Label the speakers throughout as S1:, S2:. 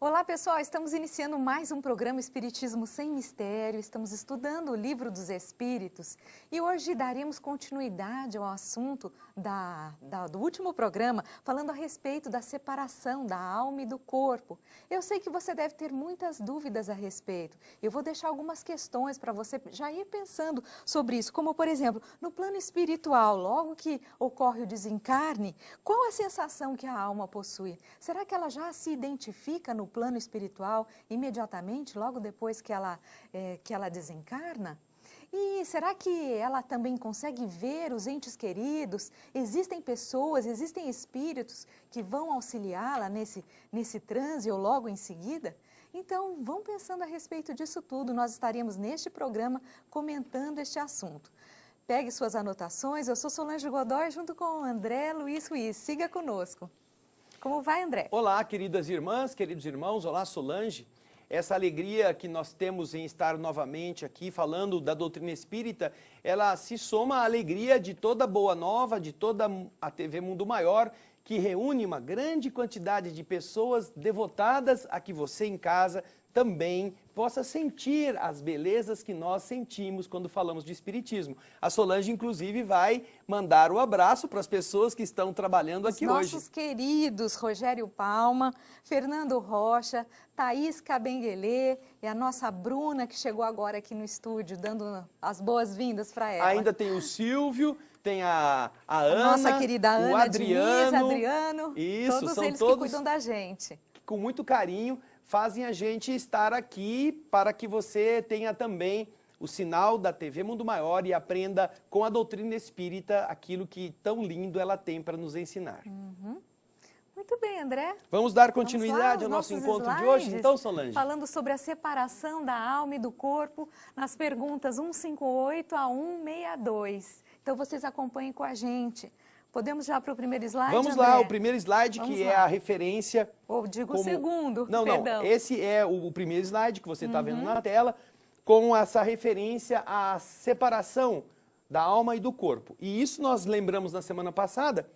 S1: Olá pessoal, estamos iniciando mais um programa Espiritismo Sem Mistério, estamos estudando o Livro dos Espíritos e hoje daremos continuidade ao assunto do último programa, falando a respeito da separação da alma e do corpo. Eu sei que você deve ter muitas dúvidas a respeito, eu vou deixar algumas questões para você já ir pensando sobre isso, como por exemplo, no plano espiritual, logo que ocorre o desencarne, qual a sensação que a alma possui? Será que ela já se identifica no plano espiritual imediatamente, logo depois que ela desencarna? E será que ela também consegue ver os entes queridos? Existem pessoas, existem espíritos que vão auxiliá-la nesse transe ou logo em seguida? Então, vão pensando a respeito disso tudo. Nós estaremos neste programa comentando este assunto. Pegue suas anotações. Eu sou Solange Godoy junto com o André Luiz Ruiz. Siga conosco. Como vai, André?
S2: Olá, queridas irmãs, queridos irmãos. Olá, Solange. Essa alegria que nós temos em estar novamente aqui falando da doutrina espírita, ela se soma à alegria de toda Boa Nova, de toda a TV Mundo Maior, que reúne uma grande quantidade de pessoas devotadas a que você em casa também possa sentir as belezas que nós sentimos quando falamos de espiritismo. A Solange, inclusive, vai mandar o abraço para as pessoas que estão trabalhando aqui hoje.
S1: Nossos queridos Rogério Palma, Fernando Rocha, Thaís Cabenguelê e a nossa Bruna, que chegou agora aqui no estúdio, dando as boas-vindas para ela.
S2: Ainda tem o Silvio, tem a Ana,
S1: nossa querida Ana,
S2: o
S1: Adriano,
S2: isso,
S1: todos
S2: são
S1: eles
S2: todos
S1: que cuidam da gente.
S2: Com muito carinho fazem a gente estar aqui para que você tenha também o sinal da TV Mundo Maior e aprenda com a doutrina espírita aquilo que tão lindo ela tem para nos ensinar.
S1: Muito bem, André.
S2: Vamos dar continuidade ao
S1: Vamos
S2: nosso
S1: lá,
S2: encontro de
S1: slides,
S2: hoje, então, Solange?
S1: Falando sobre a separação da alma e do corpo nas perguntas 158 a 162. Então, vocês acompanhem com a gente. Podemos já para o primeiro slide,
S2: Vamos
S1: André?
S2: lá, o primeiro slide,
S1: Vamos
S2: que
S1: lá.
S2: é a referência...
S1: Ou digo o segundo,
S2: Não,
S1: perdão.
S2: esse é o primeiro slide que você está vendo na tela, com essa referência à separação da alma e do corpo. E isso nós lembramos na semana passada,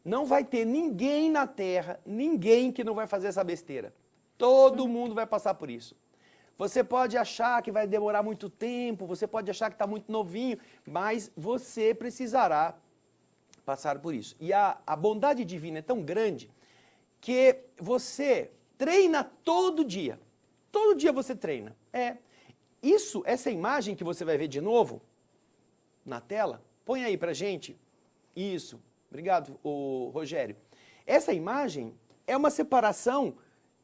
S2: não vai ter ninguém na Terra, ninguém que não vai fazer essa besteira. Todo mundo vai passar por isso. Você pode achar que vai demorar muito tempo, você pode achar que está muito novinho, mas você precisará passar por isso. E a bondade divina é tão grande que você treina todo dia. Todo dia você treina. Essa imagem que você vai ver de novo na tela, põe aí pra gente. Isso. Obrigado, Rogério. Essa imagem é uma separação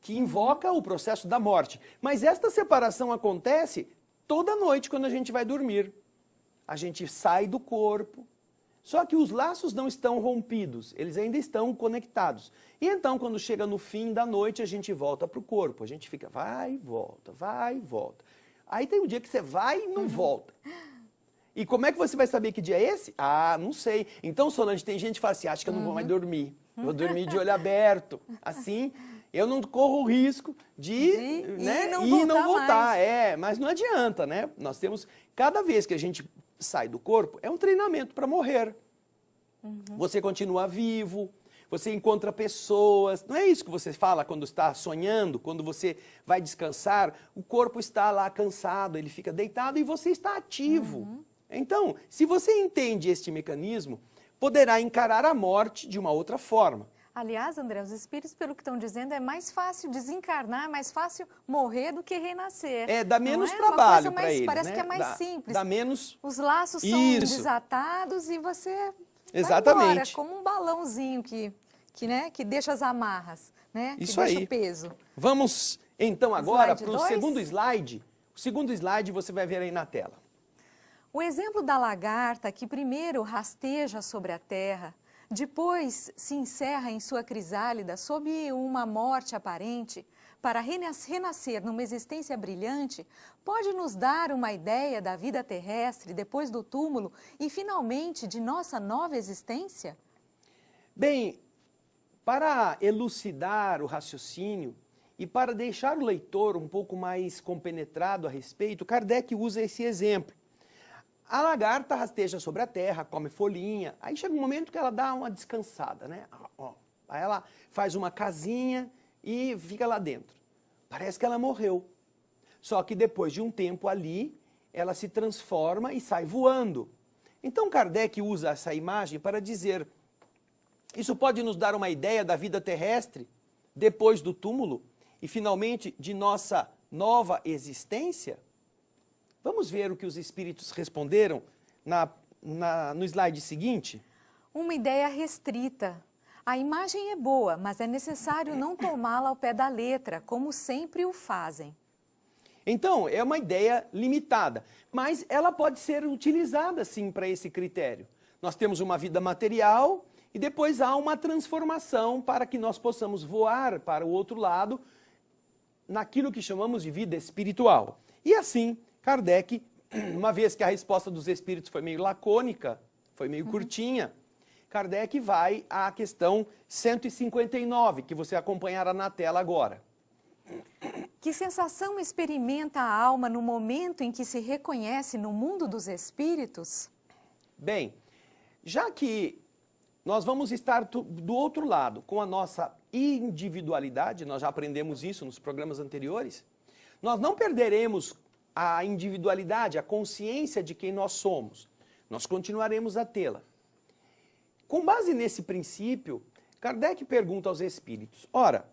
S2: que invoca o processo da morte. Mas esta separação acontece toda noite quando a gente vai dormir. A gente sai do corpo. Só que os laços não estão rompidos, eles ainda estão conectados. E então, quando chega no fim da noite, a gente volta para o corpo. A gente fica, vai e volta, vai e volta. Aí tem um dia que você vai e não volta. E como é que você vai saber que dia é esse? Ah, não sei. Então, Solange, tem gente que fala assim, acho que eu não vou mais dormir. Eu vou dormir de olho aberto. Assim, eu não corro o risco de ir e não voltar. Mas não adianta, né? Nós temos, cada vez que a gente sai do corpo, é um treinamento para morrer. Você continua vivo, você encontra pessoas, não é isso que você fala quando está sonhando, quando você vai descansar, o corpo está lá cansado, ele fica deitado e você está ativo. Então, se você entende este mecanismo, poderá encarar a morte de uma outra forma.
S1: Aliás, André, os espíritos, pelo que estão dizendo, é mais fácil desencarnar, é mais fácil morrer do que renascer.
S2: Dá menos trabalho para eles,
S1: parece que é mais simples.
S2: Dá menos...
S1: Os laços são desatados e você vai embora, como um balãozinho que deixa as amarras, né?
S2: Isso
S1: que deixa
S2: aí.
S1: O peso.
S2: Vamos, então, agora
S1: Slide
S2: para o segundo slide. O segundo slide você vai ver aí na tela.
S1: O exemplo da lagarta que primeiro rasteja sobre a terra, depois se encerra em sua crisálida sob uma morte aparente, para renascer numa existência brilhante, pode nos dar uma ideia da vida terrestre depois do túmulo e, finalmente, de nossa nova existência?
S2: Bem, para elucidar o raciocínio e para deixar o leitor um pouco mais compenetrado a respeito, Kardec usa esse exemplo. A lagarta rasteja sobre a terra, come folhinha, aí chega um momento que ela dá uma descansada, né? Aí ela faz uma casinha e fica lá dentro. Parece que ela morreu. Só que depois de um tempo ali, ela se transforma e sai voando. Então Kardec usa essa imagem para dizer, isso pode nos dar uma ideia da vida terrestre depois do túmulo e finalmente de nossa nova existência? Vamos ver o que os espíritos responderam no slide seguinte?
S1: Uma ideia restrita. A imagem é boa, mas é necessário não tomá-la ao pé da letra, como sempre o fazem.
S2: Então, é uma ideia limitada, mas ela pode ser utilizada sim para esse critério. Nós temos uma vida material e depois há uma transformação para que nós possamos voar para o outro lado naquilo que chamamos de vida espiritual. E assim, Kardec, uma vez que a resposta dos espíritos foi meio lacônica, foi meio curtinha, Kardec vai à questão 159, que você acompanhará na tela agora.
S1: Que sensação experimenta a alma no momento em que se reconhece no mundo dos espíritos?
S2: Bem, já que nós vamos estar do outro lado, com a nossa individualidade, nós já aprendemos isso nos programas anteriores, nós não perderemos a individualidade, a consciência de quem nós somos. Nós continuaremos a tê-la. Com base nesse princípio, Kardec pergunta aos espíritos, ora,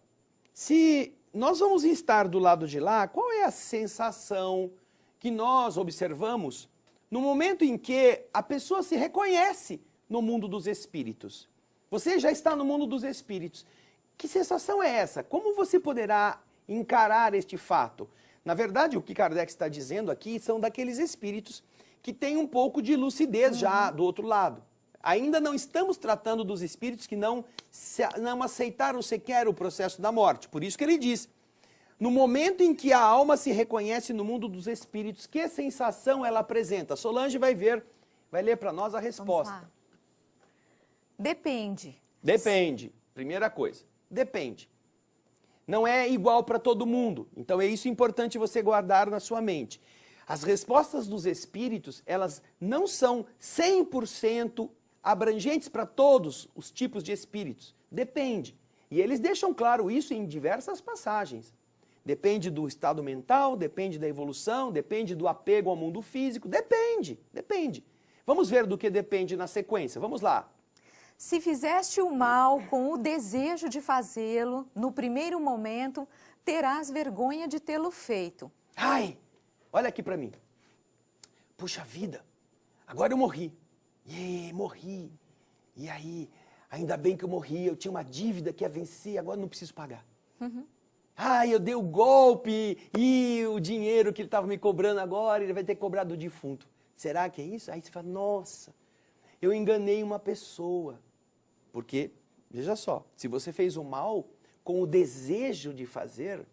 S2: se nós vamos estar do lado de lá, qual é a sensação que nós observamos no momento em que a pessoa se reconhece no mundo dos espíritos? Você já está no mundo dos espíritos. Que sensação é essa? Como você poderá encarar este fato? Na verdade, o que Kardec está dizendo aqui são daqueles espíritos que têm um pouco de lucidez já do outro lado. Ainda não estamos tratando dos espíritos que não aceitaram sequer o processo da morte. Por isso que ele diz, no momento em que a alma se reconhece no mundo dos espíritos, que sensação ela apresenta? Solange vai ler para nós a resposta.
S1: Vamos lá. Depende.
S2: Depende. Primeira coisa, depende. Não é igual para todo mundo. Então é isso importante você guardar na sua mente. As respostas dos espíritos, elas não são 100% abrangentes para todos os tipos de espíritos. Depende. E eles deixam claro isso em diversas passagens. Depende do estado mental, depende da evolução, depende do apego ao mundo físico, depende. Vamos ver do que depende na sequência, vamos lá.
S1: Se fizeste o mal com o desejo de fazê-lo, no primeiro momento, terás vergonha de tê-lo feito.
S2: Ai, olha aqui para mim. Puxa vida, agora eu morri. Morri. E aí, ainda bem que eu morri, eu tinha uma dívida que ia vencer, agora não preciso pagar. Ai, eu dei o golpe e o dinheiro que ele estava me cobrando agora, ele vai ter que cobrar do defunto. Será que é isso? Aí você fala, nossa, eu enganei uma pessoa. Porque, veja só, se você fez o mal com o desejo de fazer,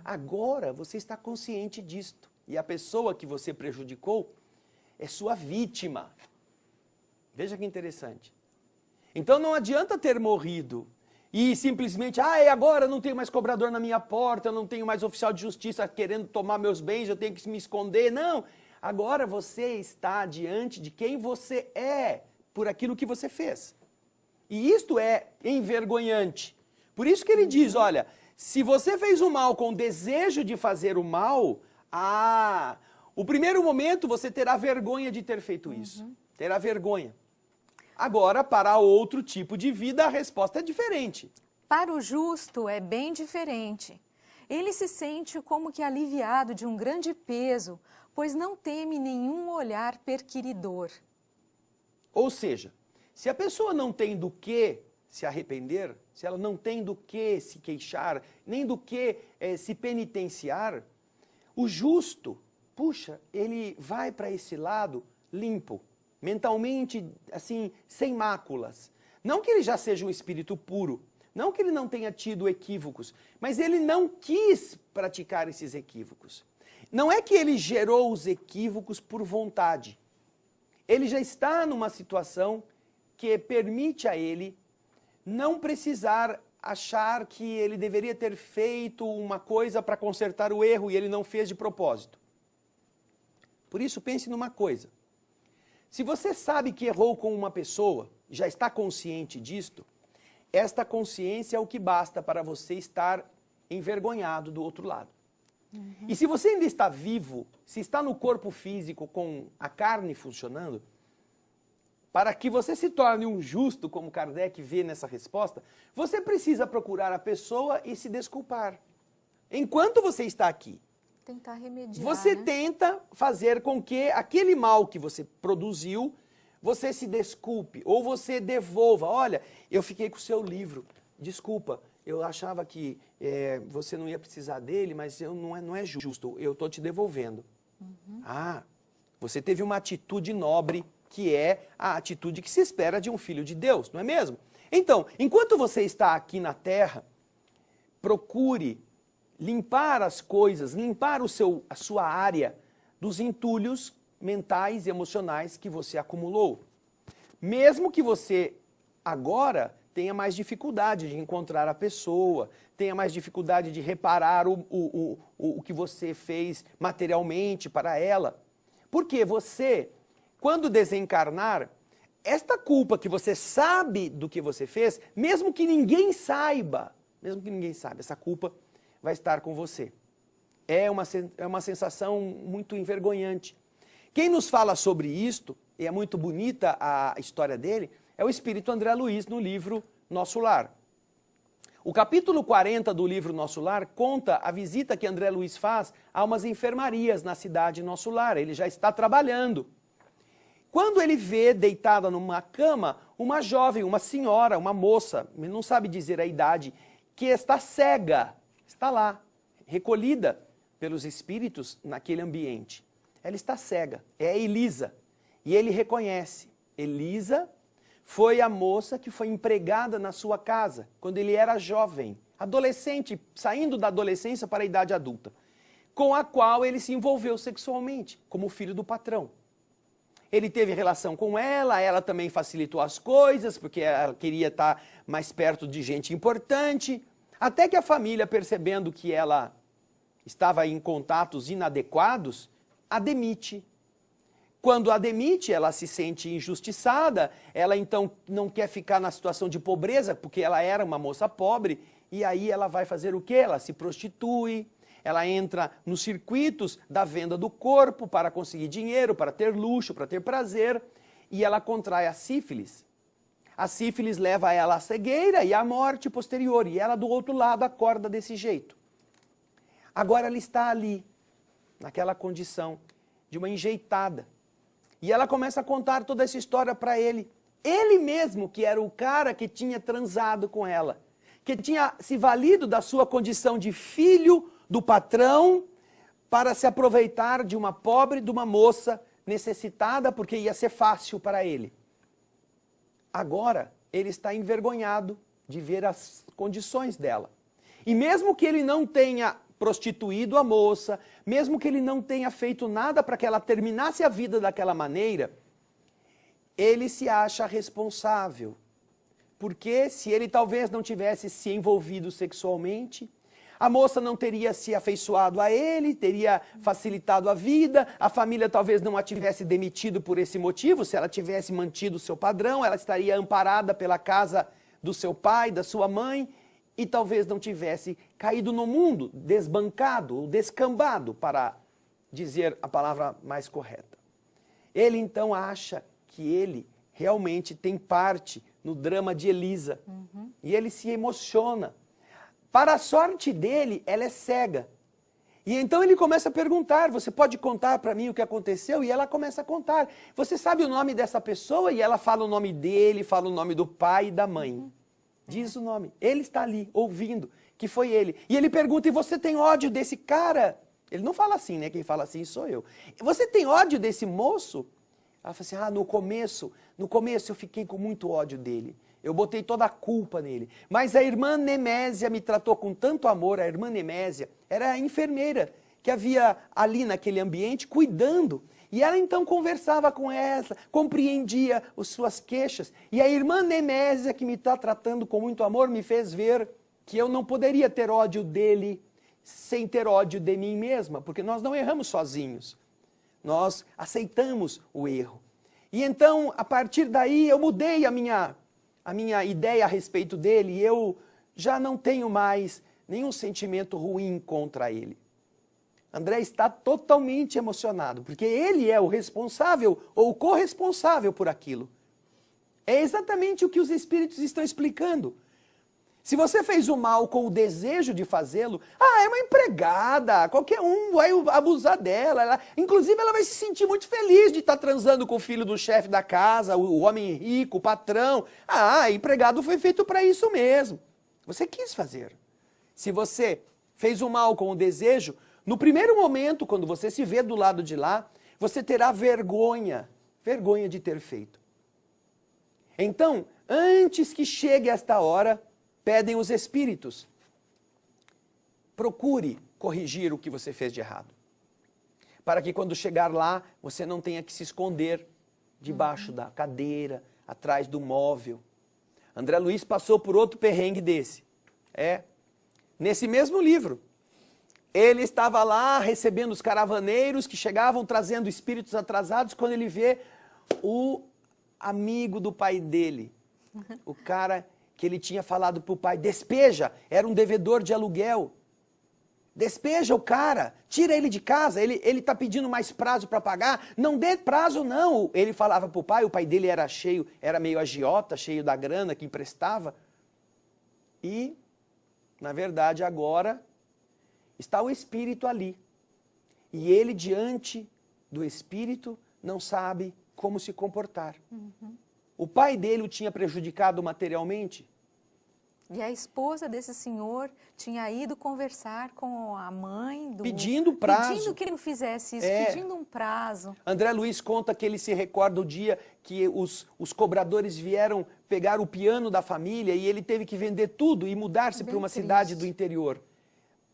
S2: agora você está consciente disto. E a pessoa que você prejudicou é sua vítima. Veja que interessante. Então não adianta ter morrido e simplesmente, agora eu não tenho mais cobrador na minha porta, eu não tenho mais oficial de justiça querendo tomar meus bens, eu tenho que me esconder. Não, agora você está diante de quem você é por aquilo que você fez. E isto é envergonhante. Por isso que ele diz, olha, se você fez o mal com o desejo de fazer o mal, o primeiro momento você terá vergonha de ter feito isso. Terá vergonha. Agora, para outro tipo de vida, a resposta é diferente.
S1: Para o justo é bem diferente. Ele se sente como que aliviado de um grande peso, pois não teme nenhum olhar perquiridor.
S2: Ou seja, se a pessoa não tem do que se arrepender, se ela não tem do que se queixar, nem do que se penitenciar, o justo, puxa, ele vai para esse lado limpo, mentalmente, assim, sem máculas. Não que ele já seja um espírito puro, não que ele não tenha tido equívocos, mas ele não quis praticar esses equívocos. Não é que ele gerou os equívocos por vontade. Ele já está numa situação que permite a ele não precisar achar que ele deveria ter feito uma coisa para consertar o erro e ele não fez de propósito. Por isso, pense numa coisa. Se você sabe que errou com uma pessoa, já está consciente disto, esta consciência é o que basta para você estar envergonhado do outro lado. E se você ainda está vivo, se está no corpo físico com a carne funcionando, para que você se torne um justo, como Kardec vê nessa resposta, você precisa procurar a pessoa e se desculpar. Enquanto você está aqui,
S1: Tentar remediar,
S2: você
S1: né?
S2: tenta fazer com que aquele mal que você produziu, você se desculpe, ou você devolva. Olha, eu fiquei com o seu livro, desculpa, eu achava que você não ia precisar dele, mas não é justo, eu estou te devolvendo. Ah, você teve uma atitude nobre, que é a atitude que se espera de um filho de Deus, não é mesmo? Então, enquanto você está aqui na terra, procure limpar as coisas, limpar a sua área dos entulhos mentais e emocionais que você acumulou. Mesmo que você agora tenha mais dificuldade de encontrar a pessoa, tenha mais dificuldade de reparar o que você fez materialmente para ela. Porque você, quando desencarnar, esta culpa que você sabe do que você fez, mesmo que ninguém saiba, essa culpa vai estar com você. É uma sensação muito envergonhante. Quem nos fala sobre isto, e é muito bonita a história dele, é o espírito André Luiz no livro Nosso Lar. O capítulo 40 do livro Nosso Lar conta a visita que André Luiz faz a umas enfermarias na cidade Nosso Lar. Ele já está trabalhando. Quando ele vê deitada numa cama uma jovem, uma senhora, uma moça, ele não sabe dizer a idade, que está cega, está lá, recolhida pelos espíritos naquele ambiente. Ela está cega, é a Elisa. E ele reconhece. Elisa foi a moça que foi empregada na sua casa, quando ele era jovem, adolescente, saindo da adolescência para a idade adulta, com a qual ele se envolveu sexualmente, como filho do patrão. Ele teve relação com ela também facilitou as coisas, porque ela queria estar mais perto de gente importante, até que a família, percebendo que ela estava em contatos inadequados, a demite. Quando a demite, ela se sente injustiçada, ela então não quer ficar na situação de pobreza, porque ela era uma moça pobre, e aí ela vai fazer o quê? Ela se prostitui, ela entra nos circuitos da venda do corpo para conseguir dinheiro, para ter luxo, para ter prazer, e ela contrai a sífilis. A sífilis leva ela à cegueira e à morte posterior, e ela do outro lado acorda desse jeito. Agora ela está ali, naquela condição de uma enjeitada. E ela começa a contar toda essa história para ele. Ele mesmo, que era o cara que tinha transado com ela, que tinha se valido da sua condição de filho do patrão para se aproveitar de uma pobre, de uma moça necessitada, porque ia ser fácil para ele. Agora, ele está envergonhado de ver as condições dela. E mesmo que ele não tenha prostituído a moça, mesmo que ele não tenha feito nada para que ela terminasse a vida daquela maneira, ele se acha responsável. Porque se ele talvez não tivesse se envolvido sexualmente, a moça não teria se afeiçoado a ele, teria facilitado a vida, a família talvez não a tivesse demitido por esse motivo, se ela tivesse mantido o seu padrão, ela estaria amparada pela casa do seu pai, da sua mãe, e talvez não tivesse caído no mundo, desbancado ou descambado, para dizer a palavra mais correta. Ele então acha que ele realmente tem parte no drama de Elisa. E ele se emociona. Para a sorte dele, ela é cega. E então ele começa a perguntar, você pode contar para mim o que aconteceu? E ela começa a contar. Você sabe o nome dessa pessoa? E ela fala o nome dele, fala o nome do pai e da mãe. Diz o nome. Ele está ali, ouvindo, que foi ele. E ele pergunta, e você tem ódio desse cara? Ele não fala assim, né? Quem fala assim sou eu. Você tem ódio desse moço? Ela fala assim, no começo eu fiquei com muito ódio dele. Eu botei toda a culpa nele. Mas a irmã Nemésia me tratou com tanto amor. A irmã Nemésia era a enfermeira que havia ali naquele ambiente cuidando. E ela então conversava com ela, compreendia as suas queixas. E a irmã Nemésia, que me está tratando com muito amor, me fez ver que eu não poderia ter ódio dele sem ter ódio de mim mesma, porque nós não erramos sozinhos. Nós aceitamos o erro. E então, a partir daí, eu mudei a minha ideia a respeito dele, e eu já não tenho mais nenhum sentimento ruim contra ele. André está totalmente emocionado, porque ele é o responsável ou o corresponsável por aquilo. É exatamente o que os espíritos estão explicando. Se você fez o mal com o desejo de fazê-lo, é uma empregada, qualquer um vai abusar dela. Inclusive, ela vai se sentir muito feliz de estar transando com o filho do chefe da casa, o homem rico, o patrão. Empregado foi feito para isso mesmo. Você quis fazer. Se você fez o mal com o desejo, no primeiro momento, quando você se vê do lado de lá, você terá vergonha de ter feito. Então, antes que chegue esta hora, pedem os espíritos, procure corrigir o que você fez de errado. Para que quando chegar lá, você não tenha que se esconder debaixo da cadeira, atrás do móvel. André Luiz passou por outro perrengue desse. Nesse mesmo livro. Ele estava lá recebendo os caravaneiros que chegavam trazendo espíritos atrasados, quando ele vê o amigo do pai dele. O cara que ele tinha falado para o pai, despeja, era um devedor de aluguel. Despeja o cara, tira ele de casa, ele está pedindo mais prazo para pagar, não dê prazo não. Ele falava para o pai dele era cheio, era meio agiota, cheio da grana que emprestava. E, na verdade, agora está o espírito ali. E ele, diante do espírito, não sabe como se comportar. O pai dele o tinha prejudicado materialmente.
S1: E a esposa desse senhor tinha ido conversar com a mãe do...
S2: Pedindo prazo.
S1: Pedindo que ele não fizesse isso, pedindo um prazo.
S2: André Luiz conta que ele se recorda o dia que os cobradores vieram pegar o piano da família e ele teve que vender tudo e mudar-se para uma cidade do interior.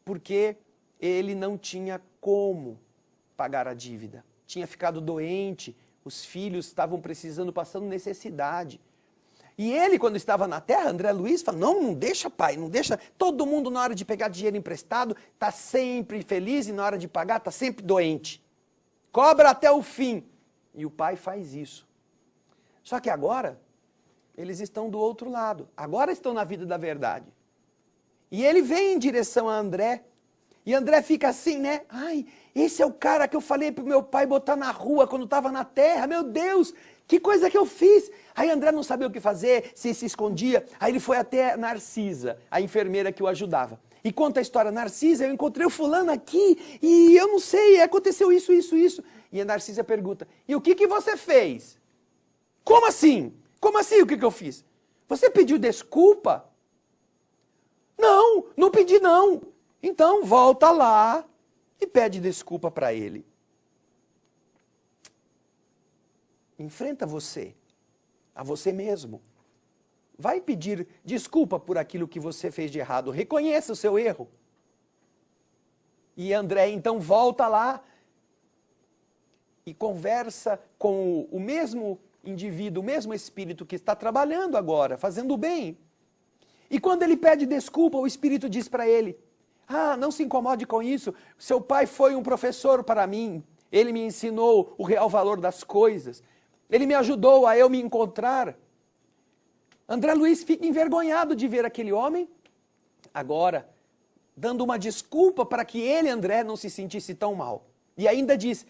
S2: Porque ele não tinha como pagar a dívida. Tinha ficado doente, os filhos estavam precisando, passando necessidade. E ele, quando estava na terra, André Luiz fala, não deixa pai, não deixa. Todo mundo na hora de pegar dinheiro emprestado está sempre feliz e na hora de pagar está sempre doente. Cobra até o fim. E o pai faz isso. Só que agora, eles estão do outro lado. Agora estão na vida da verdade. E ele vem em direção a André. E André fica assim, né? Esse é o cara que eu falei para o meu pai botar na rua quando estava na terra. Meu Deus, que coisa que eu fiz. Aí André não sabia o que fazer, se escondia. Aí ele foi até Narcisa, a enfermeira que o ajudava. E conta a história, Narcisa, eu encontrei o fulano aqui e eu não sei, aconteceu isso. E a Narcisa pergunta, e o que você fez? Como assim? Como assim o que eu fiz? Você pediu desculpa? Não pedi não. Então volta lá e pede desculpa para ele. Enfrenta a você mesmo. Vai pedir desculpa por aquilo que você fez de errado. Reconheça o seu erro. E André então volta lá e conversa com o mesmo indivíduo, o mesmo espírito que está trabalhando agora, fazendo o bem. E quando ele pede desculpa, o espírito diz para ele, não se incomode com isso, seu pai foi um professor para mim, ele me ensinou o real valor das coisas, ele me ajudou a eu me encontrar. André Luiz fica envergonhado de ver aquele homem, agora, dando uma desculpa para que ele, André, não se sentisse tão mal. E ainda diz,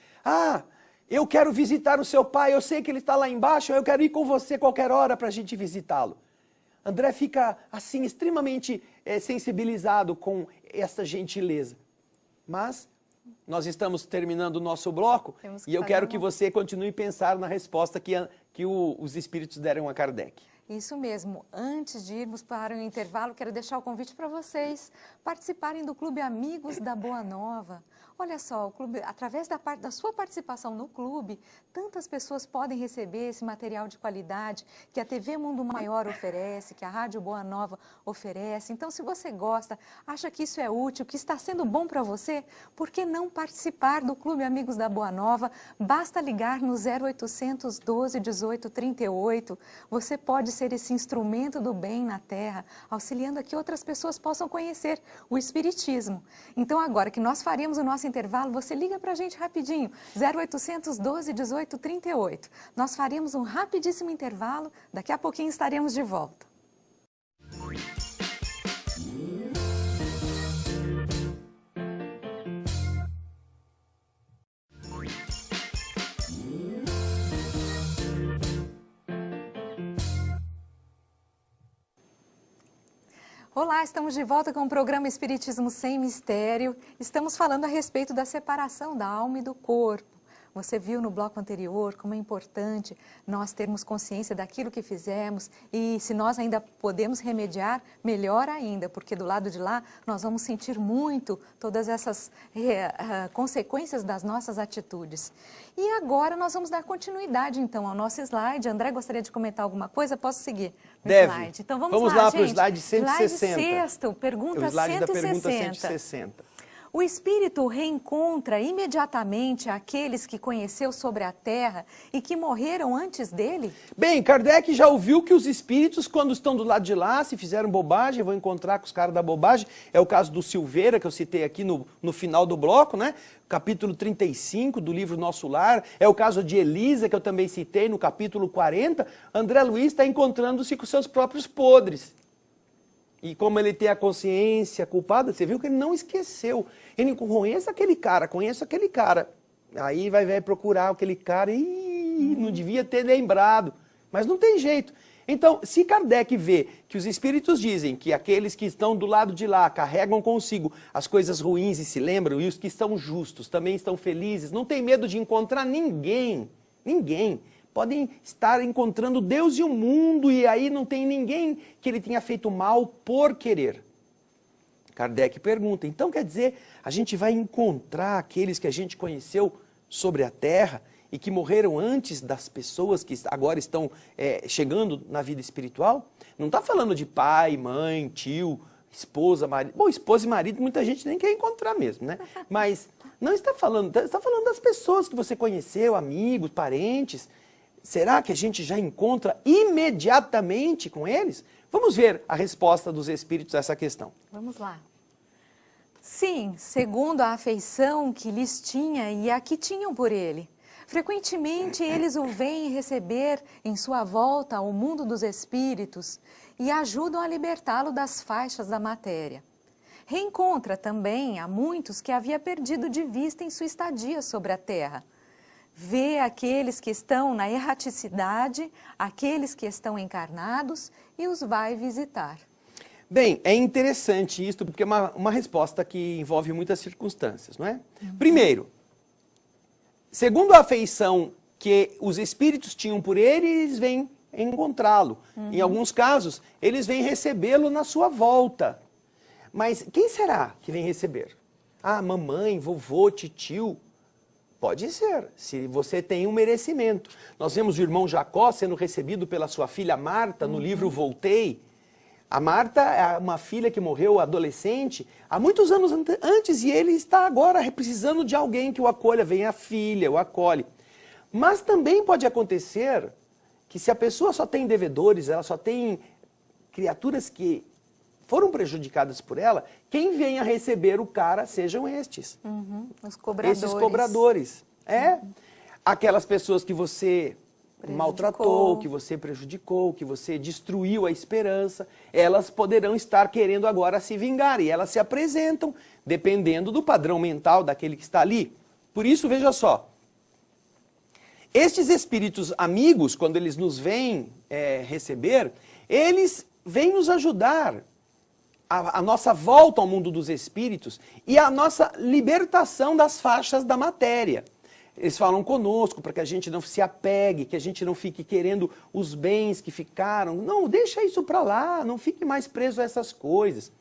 S2: eu quero visitar o seu pai, eu sei que ele está lá embaixo, eu quero ir com você qualquer hora para a gente visitá-lo. André fica, assim, extremamente sensibilizado com essa gentileza. Mas nós estamos terminando o nosso bloco e eu quero que você continue a pensar na resposta que os espíritos deram a Kardec.
S1: Isso mesmo. Antes de irmos para o intervalo, quero deixar o convite para vocês participarem do Clube Amigos da Boa Nova. Olha só, o clube, através da sua participação no clube, tantas pessoas podem receber esse material de qualidade que a TV Mundo Maior oferece, que a Rádio Boa Nova oferece. Então, se você gosta, acha que isso é útil, que está sendo bom para você, por que não participar do Clube Amigos da Boa Nova? Basta ligar no 0800 12 18 38. Você pode ser esse instrumento do bem na Terra, auxiliando a que outras pessoas possam conhecer o Espiritismo. Então, agora que nós faremos o nosso intervalo, você liga para a gente rapidinho, 0800 12 18 38. Nós faremos um rapidíssimo intervalo, daqui a pouquinho estaremos de volta. Olá, estamos de volta com o programa Espiritismo Sem Mistério. Estamos falando a respeito da separação da alma e do corpo. Você viu no bloco anterior como é importante nós termos consciência daquilo que fizemos e se nós ainda podemos remediar, melhor ainda, porque do lado de lá nós vamos sentir muito todas essas consequências das nossas atitudes. E agora nós vamos dar continuidade então ao nosso slide. André, gostaria de comentar alguma coisa? Posso seguir no slide? Então vamos lá
S2: para o slide 160.
S1: Slide sexto, pergunta
S2: o slide
S1: 160.
S2: da pergunta 160.
S1: O espírito reencontra imediatamente aqueles que conheceu sobre a Terra e que morreram antes dele?
S2: Bem, Kardec já ouviu que os espíritos, quando estão do lado de lá, se fizeram bobagem, vão encontrar com os caras da bobagem. É o caso do Silveira, que eu citei aqui no final do bloco, né? Capítulo 35 do livro Nosso Lar. É o caso de Elisa, que eu também citei no capítulo 40. André Luiz está encontrando-se com seus próprios podres. E como ele tem a consciência culpada, você viu que ele não esqueceu. Ele conhece aquele cara, Aí vai procurar aquele cara e não devia ter lembrado. Mas não tem jeito. Então, se Kardec vê que os espíritos dizem que aqueles que estão do lado de lá carregam consigo as coisas ruins e se lembram, e os que estão justos também estão felizes, não tem medo de encontrar ninguém. Podem estar encontrando Deus e o mundo, e aí não tem ninguém que ele tenha feito mal por querer. Kardec pergunta, então quer dizer, a gente vai encontrar aqueles que a gente conheceu sobre a Terra e que morreram antes das pessoas que agora estão chegando na vida espiritual? Não está falando de pai, mãe, tio, esposa, marido. Bom, esposa e marido muita gente nem quer encontrar mesmo, né? Mas não está falando das pessoas que você conheceu, amigos, parentes. Será que a gente já encontra imediatamente com eles? Vamos ver a resposta dos espíritos a essa questão.
S1: Vamos lá. Sim, segundo a afeição que lhes tinha e a que tinham por ele. Frequentemente eles o veem receber em sua volta ao mundo dos espíritos e ajudam a libertá-lo das faixas da matéria. Reencontra também a muitos que havia perdido de vista em sua estadia sobre a terra. Vê aqueles que estão na erraticidade, aqueles que estão encarnados e os vai visitar.
S2: Bem, é interessante isso, porque é uma resposta que envolve muitas circunstâncias, não é? Primeiro, segundo a afeição que os espíritos tinham por ele, eles vêm encontrá-lo. Em alguns casos, eles vêm recebê-lo na sua volta. Mas quem será que vem receber? Ah, mamãe, vovô, titio? Pode ser, se você tem um merecimento. Nós vemos o irmão Jacó sendo recebido pela sua filha Marta no livro Voltei. A Marta é uma filha que morreu adolescente há muitos anos antes e ele está agora precisando de alguém que o acolha. Vem a filha, o acolhe. Mas também pode acontecer que se a pessoa só tem devedores, ela só tem criaturas que foram prejudicadas por ela, quem vem a receber o cara sejam estes.
S1: Os cobradores.
S2: Esses cobradores. Aquelas pessoas que você maltratou, que você prejudicou, que você destruiu a esperança, elas poderão estar querendo agora se vingar. E elas se apresentam, dependendo do padrão mental daquele que está ali. Por isso, veja só. Estes espíritos amigos, quando eles nos vêm receber, eles vêm nos ajudar a nossa volta ao mundo dos espíritos e a nossa libertação das faixas da matéria. Eles falam conosco para que a gente não se apegue, que a gente não fique querendo os bens que ficaram. Não, deixa isso para lá, não fique mais preso a essas coisas.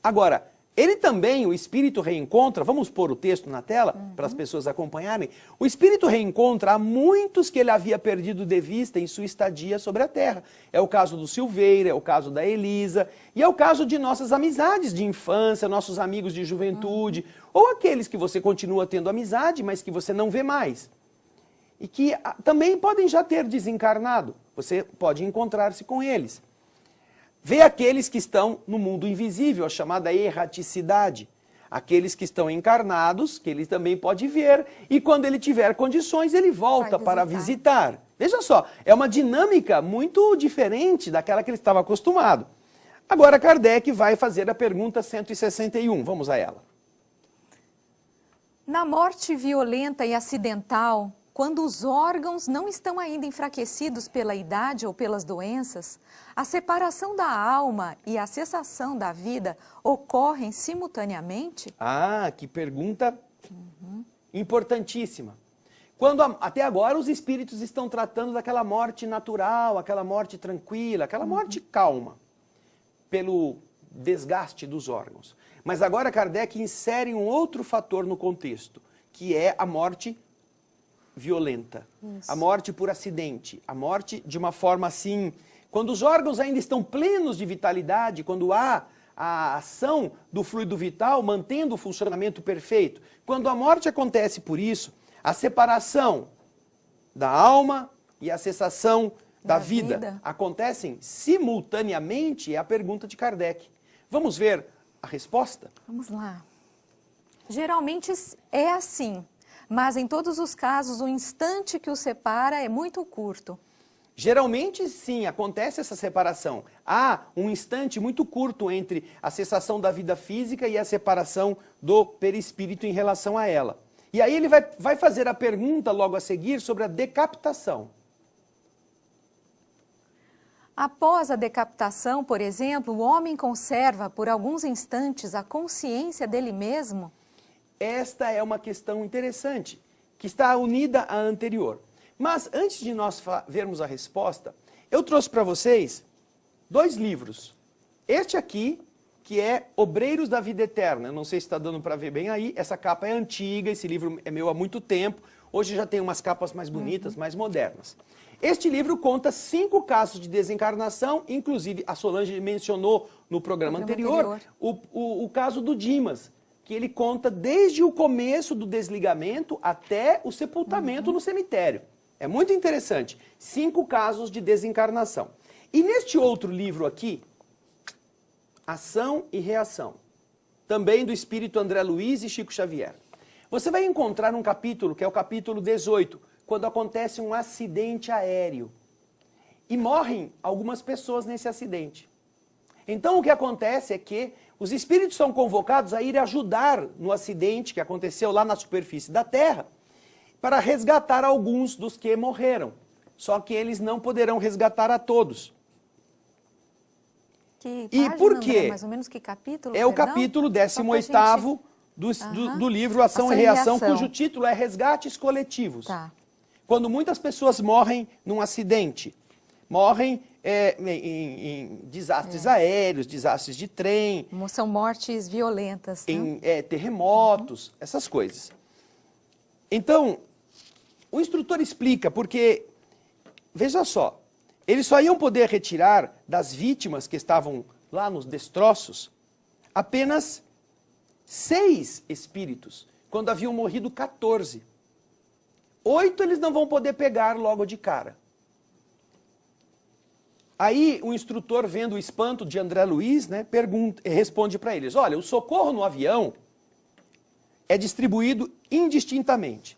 S2: Agora, ele também, o espírito reencontra, vamos pôr o texto na tela para as pessoas acompanharem. O espírito reencontra a muitos que ele havia perdido de vista em sua estadia sobre a terra. É o caso do Silveira, é o caso da Elisa, e é o caso de nossas amizades de infância, nossos amigos de juventude, ou aqueles que você continua tendo amizade, mas que você não vê mais. E que também podem já ter desencarnado. Você pode encontrar-se com eles. Vê aqueles que estão no mundo invisível, a chamada erraticidade. Aqueles que estão encarnados, que ele também pode ver, e quando ele tiver condições, ele volta para visitar. Veja só, é uma dinâmica muito diferente daquela que ele estava acostumado. Agora Kardec vai fazer a pergunta 161, vamos a ela.
S1: Na morte violenta e acidental, quando os órgãos não estão ainda enfraquecidos pela idade ou pelas doenças, a separação da alma e a cessação da vida ocorrem simultaneamente?
S2: Ah, que pergunta importantíssima. Quando até agora os espíritos estão tratando daquela morte natural, aquela morte tranquila, aquela morte calma, pelo desgaste dos órgãos. Mas agora Kardec insere um outro fator no contexto, que é a morte violenta, a morte por acidente, a morte de uma forma assim, quando os órgãos ainda estão plenos de vitalidade, quando há a ação do fluido vital mantendo o funcionamento perfeito. Quando a morte acontece por isso, a separação da alma e a cessação da vida acontecem simultaneamente, é a pergunta de Kardec. Vamos ver a resposta?
S1: Vamos lá. Geralmente é assim, mas em todos os casos o instante que os separa é muito curto.
S2: Geralmente, sim, acontece essa separação. Há um instante muito curto entre a cessação da vida física e a separação do perispírito em relação a ela. E aí ele vai fazer a pergunta logo a seguir sobre a decapitação.
S1: Após a decapitação, por exemplo, o homem conserva por alguns instantes a consciência dele mesmo?
S2: Esta é uma questão interessante, que está unida à anterior. Mas antes de nós vermos a resposta, eu trouxe para vocês 2 livros. Este aqui, que é Obreiros da Vida Eterna. Eu não sei se está dando para ver bem aí. Essa capa é antiga, esse livro é meu há muito tempo. Hoje já tem umas capas mais bonitas, mais modernas. Este livro conta 5 casos de desencarnação, inclusive a Solange mencionou no programa anterior o caso do Dimas, que ele conta desde o começo do desligamento até o sepultamento no cemitério. É muito interessante. 5 casos de desencarnação. E neste outro livro aqui, Ação e Reação, também do espírito André Luiz e Chico Xavier, você vai encontrar um capítulo, que é o capítulo 18, quando acontece um acidente aéreo. E morrem algumas pessoas nesse acidente. Então o que acontece é que os espíritos são convocados a ir ajudar no acidente que aconteceu lá na superfície da Terra, para resgatar alguns dos que morreram. Só que eles não poderão resgatar a todos.
S1: Que
S2: E
S1: página,
S2: por quê?
S1: André? Mais ou menos que capítulo?
S2: É o
S1: perdão?
S2: capítulo
S1: Só pra
S2: 18º do livro Ação e Reação, cujo título é Resgates Coletivos.
S1: Tá.
S2: Quando muitas pessoas morrem num acidente, morrem em desastres aéreos, desastres de trem,
S1: São mortes violentas, né?
S2: em terremotos, essas coisas. Então, o instrutor explica, porque, veja só, eles só iam poder retirar das vítimas que estavam lá nos destroços apenas 6 espíritos, quando haviam morrido 14. 8 eles não vão poder pegar logo de cara. Aí o instrutor, vendo o espanto de André Luiz, né, responde para eles: olha, o socorro no avião é distribuído indistintamente.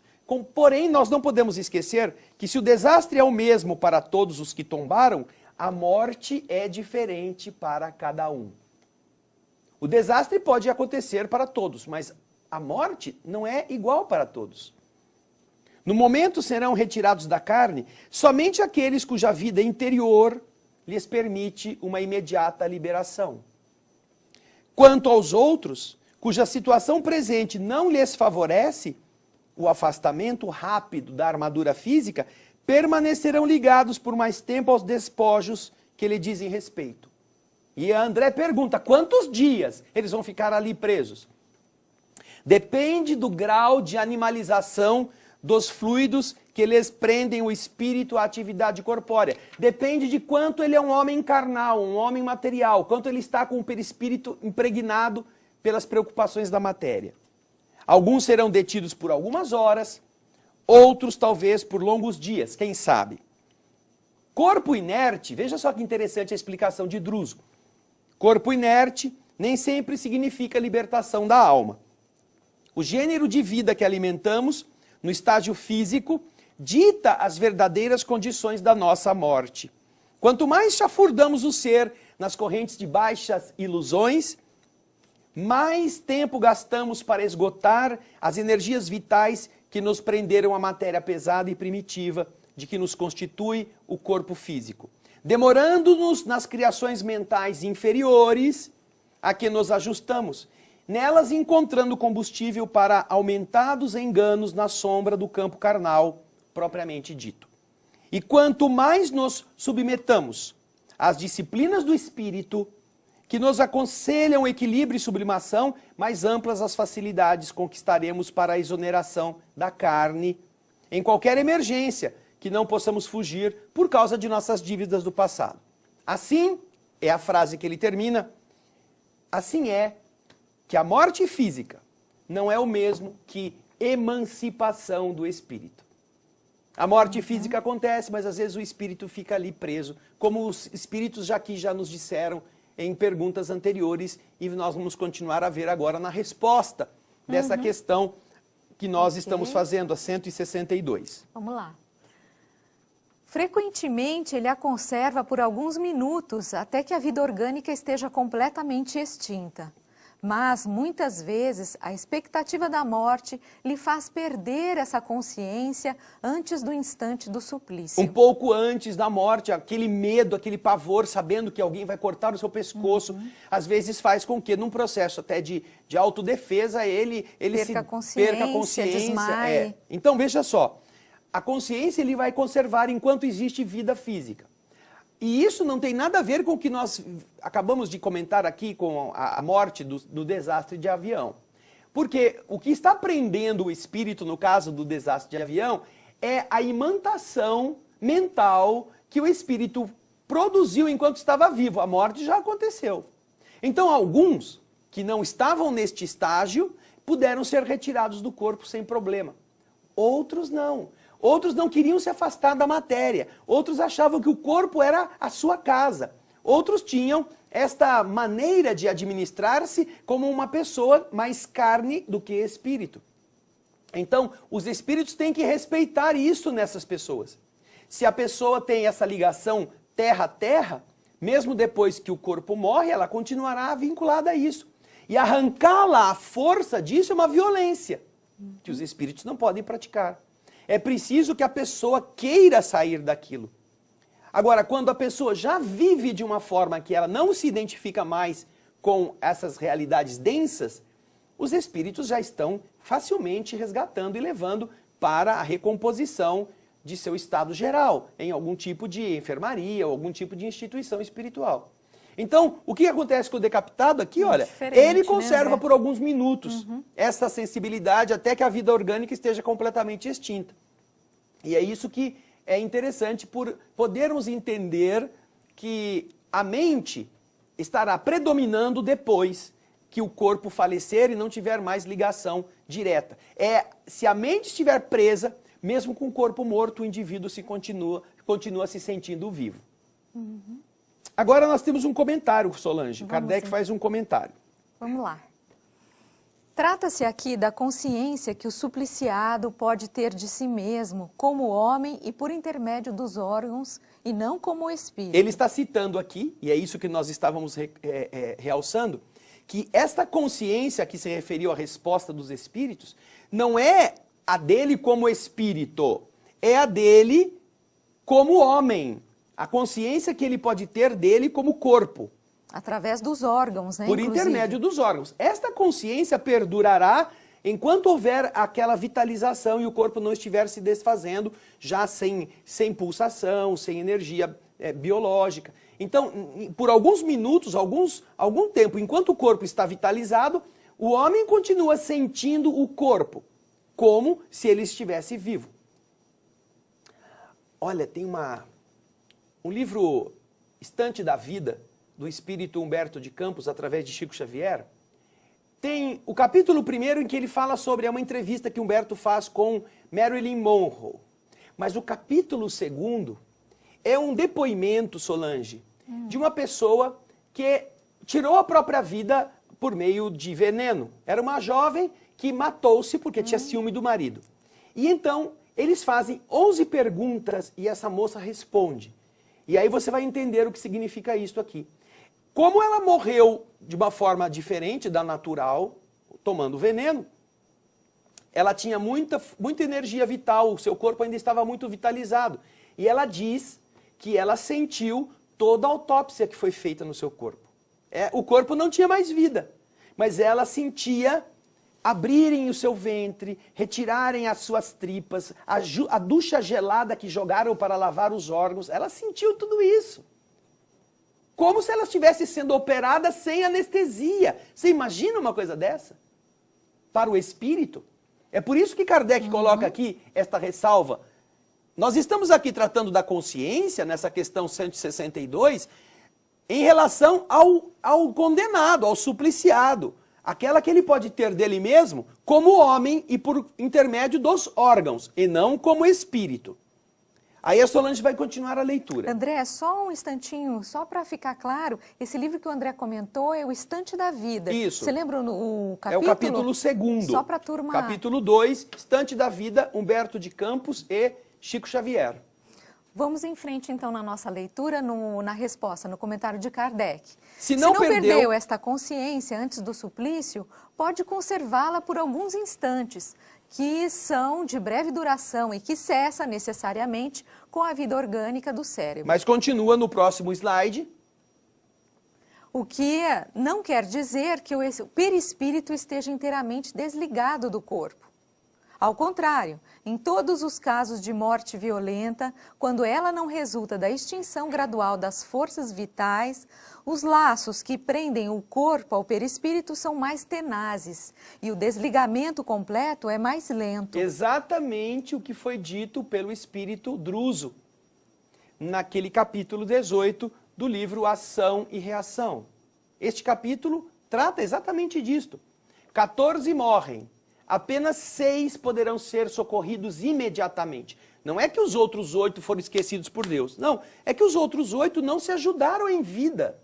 S2: Porém, nós não podemos esquecer que se o desastre é o mesmo para todos os que tombaram, a morte é diferente para cada um. O desastre pode acontecer para todos, mas a morte não é igual para todos. No momento serão retirados da carne somente aqueles cuja vida interior lhes permite uma imediata liberação. Quanto aos outros, cuja situação presente não lhes favorece o afastamento rápido da armadura física, permanecerão ligados por mais tempo aos despojos que lhe dizem respeito. E André pergunta: quantos dias eles vão ficar ali presos? Depende do grau de animalização dos fluidos que lhes prendem o espírito à atividade corpórea. Depende de quanto ele é um homem carnal, um homem material, quanto ele está com o perispírito impregnado pelas preocupações da matéria. Alguns serão detidos por algumas horas, outros talvez por longos dias, quem sabe. Corpo inerte, veja só que interessante a explicação de Druso. Corpo inerte nem sempre significa libertação da alma. O gênero de vida que alimentamos no estágio físico dita as verdadeiras condições da nossa morte. Quanto mais chafurdamos o ser nas correntes de baixas ilusões, mais tempo gastamos para esgotar as energias vitais que nos prenderam à matéria pesada e primitiva de que nos constitui o corpo físico, demorando-nos nas criações mentais inferiores a que nos ajustamos, nelas encontrando combustível para aumentados enganos na sombra do campo carnal propriamente dito. E quanto mais nos submetamos às disciplinas do espírito, que nos aconselham equilíbrio e sublimação, mais amplas as facilidades conquistaremos para a exoneração da carne em qualquer emergência que não possamos fugir por causa de nossas dívidas do passado. Assim, é a frase que ele termina, assim é que a morte física não é o mesmo que emancipação do espírito. A morte física acontece, mas às vezes o espírito fica ali preso, como os espíritos já nos disseram em perguntas anteriores, e nós vamos continuar a ver agora na resposta dessa questão que nós estamos fazendo, a 162.
S1: Vamos lá. Frequentemente ele a conserva por alguns minutos até que a vida orgânica esteja completamente extinta. Mas, muitas vezes, a expectativa da morte lhe faz perder essa consciência antes do instante do suplício.
S2: Um pouco antes da morte, aquele medo, aquele pavor, sabendo que alguém vai cortar o seu pescoço, às vezes faz com que, num processo até de autodefesa, ele perca a consciência.
S1: Desmaie.
S2: Então, veja só, a consciência ele vai conservar enquanto existe vida física. E isso não tem nada a ver com o que nós acabamos de comentar aqui com a morte do desastre de avião. Porque o que está prendendo o espírito, no caso do desastre de avião, é a imantação mental que o espírito produziu enquanto estava vivo. A morte já aconteceu. Então, alguns que não estavam neste estágio puderam ser retirados do corpo sem problema. Outros não. Outros não queriam se afastar da matéria. Outros achavam que o corpo era a sua casa. Outros tinham esta maneira de administrar-se como uma pessoa mais carne do que espírito. Então, os espíritos têm que respeitar isso nessas pessoas. Se a pessoa tem essa ligação terra-terra, mesmo depois que o corpo morre, ela continuará vinculada a isso. E arrancá-la à força disso é uma violência que os espíritos não podem praticar. É preciso que a pessoa queira sair daquilo. Agora, quando a pessoa já vive de uma forma que ela não se identifica mais com essas realidades densas, os espíritos já estão facilmente resgatando e levando para a recomposição de seu estado geral, em algum tipo de enfermaria ou algum tipo de instituição espiritual. Então, o que acontece com o decapitado aqui, olha, ele conserva por alguns minutos essa sensibilidade até que a vida orgânica esteja completamente extinta. E é isso que é interessante por podermos entender que a mente estará predominando depois que o corpo falecer e não tiver mais ligação direta. Se a mente estiver presa, mesmo com o corpo morto, o indivíduo continua se sentindo vivo. Agora nós temos um comentário, Solange. Kardec faz um comentário.
S1: Vamos lá. Trata-se aqui da consciência que o supliciado pode ter de si mesmo, como homem e por intermédio dos órgãos, e não como espírito.
S2: Ele está citando aqui, e é isso que nós estávamos realçando, que esta consciência que se referiu à resposta dos espíritos, não é a dele como espírito, é a dele como homem. A consciência que ele pode ter dele como corpo.
S1: Através dos órgãos, né?
S2: Por intermédio dos órgãos. Esta consciência perdurará enquanto houver aquela vitalização e o corpo não estiver se desfazendo, já sem pulsação, sem energia biológica. Então, por alguns minutos, algum tempo, enquanto o corpo está vitalizado, o homem continua sentindo o corpo, como se ele estivesse vivo. Olha, tem um livro, Estante da Vida, do espírito Humberto de Campos, através de Chico Xavier, tem o capítulo 1º em que ele fala sobre uma entrevista que Humberto faz com Marilyn Monroe. Mas o capítulo 2º é um depoimento, Solange, de uma pessoa que tirou a própria vida por meio de veneno. Era uma jovem que matou-se porque tinha ciúme do marido. E então, eles fazem 11 perguntas e essa moça responde. E aí você vai entender o que significa isso aqui. Como ela morreu de uma forma diferente da natural, tomando veneno, ela tinha muita energia vital, o seu corpo ainda estava muito vitalizado. E ela diz que ela sentiu toda a autópsia que foi feita no seu corpo. O corpo não tinha mais vida, mas ela sentia abrirem o seu ventre, retirarem as suas tripas, a ducha gelada que jogaram para lavar os órgãos. Ela sentiu tudo isso. Como se ela estivesse sendo operada sem anestesia. Você imagina uma coisa dessa? Para o espírito? É por isso que Kardec coloca aqui esta ressalva. Nós estamos aqui tratando da consciência, nessa questão 162, em relação ao condenado, ao supliciado. Aquela que ele pode ter dele mesmo como homem e por intermédio dos órgãos, e não como espírito. Aí a Solange vai continuar a leitura.
S1: André, só um instantinho, só para ficar claro, esse livro que o André comentou é O Estante da Vida.
S2: Isso.
S1: Você lembra o capítulo?
S2: É o capítulo 2º.
S1: Só para a turma...
S2: Capítulo 2, Estante da Vida, Humberto de Campos e Chico Xavier.
S1: Vamos em frente, então, na nossa leitura, na resposta, no comentário de Kardec.
S2: Se não
S1: perdeu esta consciência antes do suplício, pode conservá-la por alguns instantes, que são de breve duração e que cessa necessariamente com a vida orgânica do cérebro.
S2: Mas continua no próximo slide.
S1: O que não quer dizer que o perispírito esteja inteiramente desligado do corpo. Ao contrário, em todos os casos de morte violenta, quando ela não resulta da extinção gradual das forças vitais, os laços que prendem o corpo ao perispírito são mais tenazes e o desligamento completo é mais lento.
S2: Exatamente o que foi dito pelo espírito Druso, naquele capítulo 18 do livro Ação e Reação. Este capítulo trata exatamente disto. 14 morrem. Apenas 6 poderão ser socorridos imediatamente. Não é que os outros 8 foram esquecidos por Deus. Não, é que os outros 8 não se ajudaram em vida.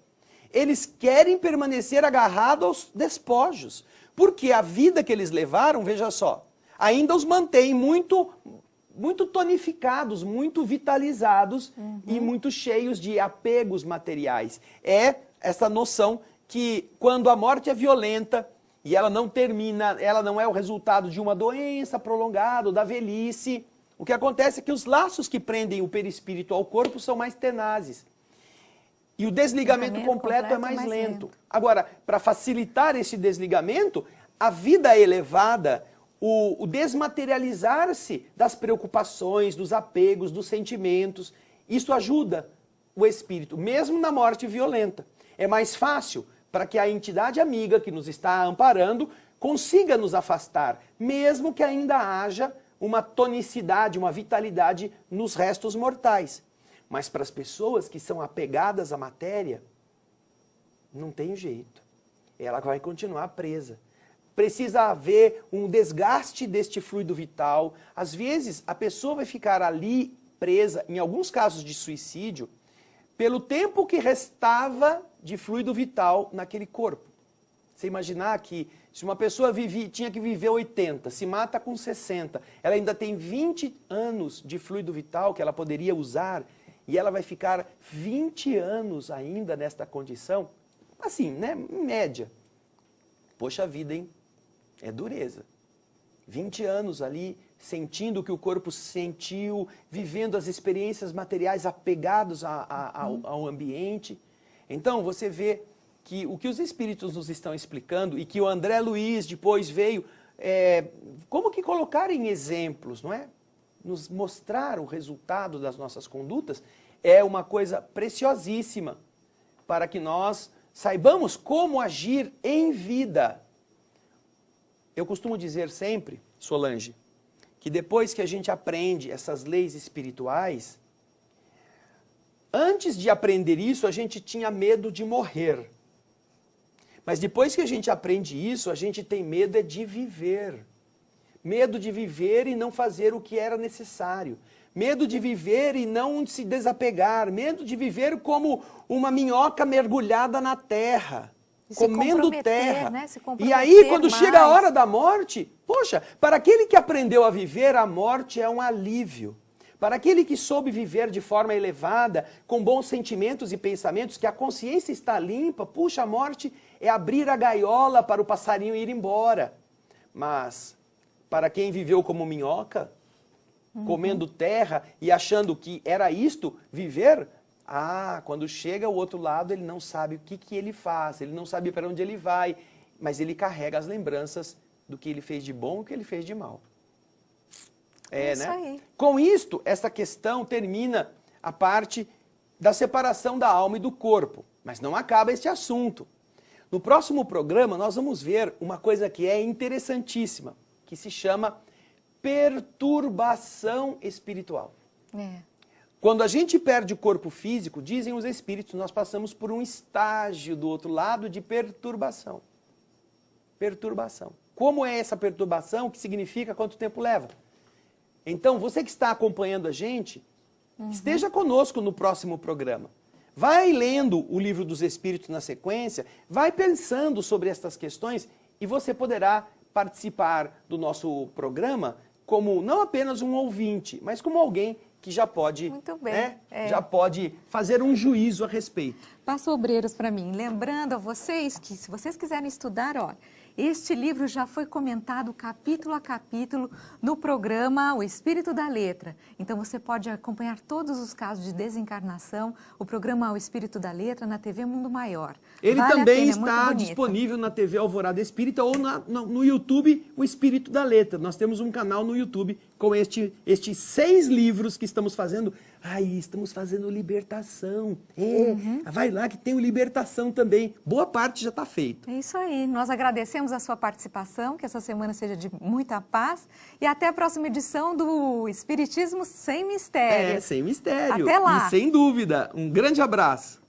S2: Eles querem permanecer agarrados aos despojos. Porque a vida que eles levaram, veja só, ainda os mantém muito tonificados, muito vitalizados e muito cheios de apegos materiais. É essa noção que quando a morte é violenta, e ela não termina, ela não é o resultado de uma doença prolongada, da velhice. O que acontece é que os laços que prendem o perispírito ao corpo são mais tenazes. E o desligamento completo é mais lento. Agora, para facilitar esse desligamento, a vida elevada, o desmaterializar-se das preocupações, dos apegos, dos sentimentos, isso ajuda o espírito, mesmo na morte violenta. É mais fácil para que a entidade amiga que nos está amparando consiga nos afastar, mesmo que ainda haja uma tonicidade, uma vitalidade nos restos mortais. Mas para as pessoas que são apegadas à matéria, não tem jeito. Ela vai continuar presa. Precisa haver um desgaste deste fluido vital. Às vezes, a pessoa vai ficar ali presa, em alguns casos de suicídio, pelo tempo que restava de fluido vital naquele corpo. Você imaginar que se uma pessoa tinha que viver 80, se mata com 60, ela ainda tem 20 anos de fluido vital que ela poderia usar e ela vai ficar 20 anos ainda nesta condição? Assim, né? Em média. Poxa vida, hein? É dureza. 20 anos ali, sentindo o que o corpo sentiu, vivendo as experiências materiais apegados ao ambiente. Então, você vê que o que os espíritos nos estão explicando e que o André Luiz depois veio, como que colocar em exemplos, não é? Nos mostrar o resultado das nossas condutas, é uma coisa preciosíssima para que nós saibamos como agir em vida. Eu costumo dizer sempre, Solange, que depois que a gente aprende essas leis espirituais, antes de aprender isso, a gente tinha medo de morrer. Mas depois que a gente aprende isso, a gente tem medo de viver. Medo de viver e não fazer o que era necessário. Medo de viver e não se desapegar. Medo de viver como uma minhoca mergulhada na terra. Comendo terra.
S1: Né?
S2: E aí, quando chega a hora da morte, poxa, para aquele que aprendeu a viver, a morte é um alívio. Para aquele que soube viver de forma elevada, com bons sentimentos e pensamentos, que a consciência está limpa, puxa, a morte é abrir a gaiola para o passarinho ir embora. Mas, para quem viveu como minhoca, comendo terra e achando que era isto viver, quando chega ao outro lado, ele não sabe o que ele faz, ele não sabe para onde ele vai, mas ele carrega as lembranças do que ele fez de bom e o que ele fez de mal.
S1: Isso aí.
S2: Com isto, essa questão termina a parte da separação da alma e do corpo, mas não acaba este assunto. No próximo programa, nós vamos ver uma coisa que é interessantíssima, que se chama perturbação espiritual. Quando a gente perde o corpo físico, dizem os espíritos, nós passamos por um estágio do outro lado de perturbação. Perturbação. Como é essa perturbação? O que significa? Quanto tempo leva? Então, você que está acompanhando a gente, esteja conosco no próximo programa. Vai lendo o Livro dos Espíritos na sequência, vai pensando sobre estas questões e você poderá participar do nosso programa como não apenas um ouvinte, mas como alguém que já pode,
S1: muito bem,
S2: já pode fazer um juízo a respeito.
S1: Passa obreiros para mim. Lembrando a vocês que, se vocês quiserem estudar, olha, este livro já foi comentado capítulo a capítulo no programa O Espírito da Letra. Então você pode acompanhar todos os casos de desencarnação, o programa O Espírito da Letra na TV Mundo Maior.
S2: Ele
S1: vale
S2: também
S1: a pena,
S2: está disponível na TV Alvorada Espírita ou no YouTube O Espírito da Letra. Nós temos um canal no YouTube com estes 6 livros que estamos fazendo. Estamos fazendo libertação. Vai lá que tem o libertação também. Boa parte já está feita.
S1: É isso aí. Nós agradecemos a sua participação, que essa semana seja de muita paz. E até a próxima edição do Espiritismo Sem Mistério.
S2: Sem mistério.
S1: Até lá.
S2: E sem dúvida. Um grande abraço.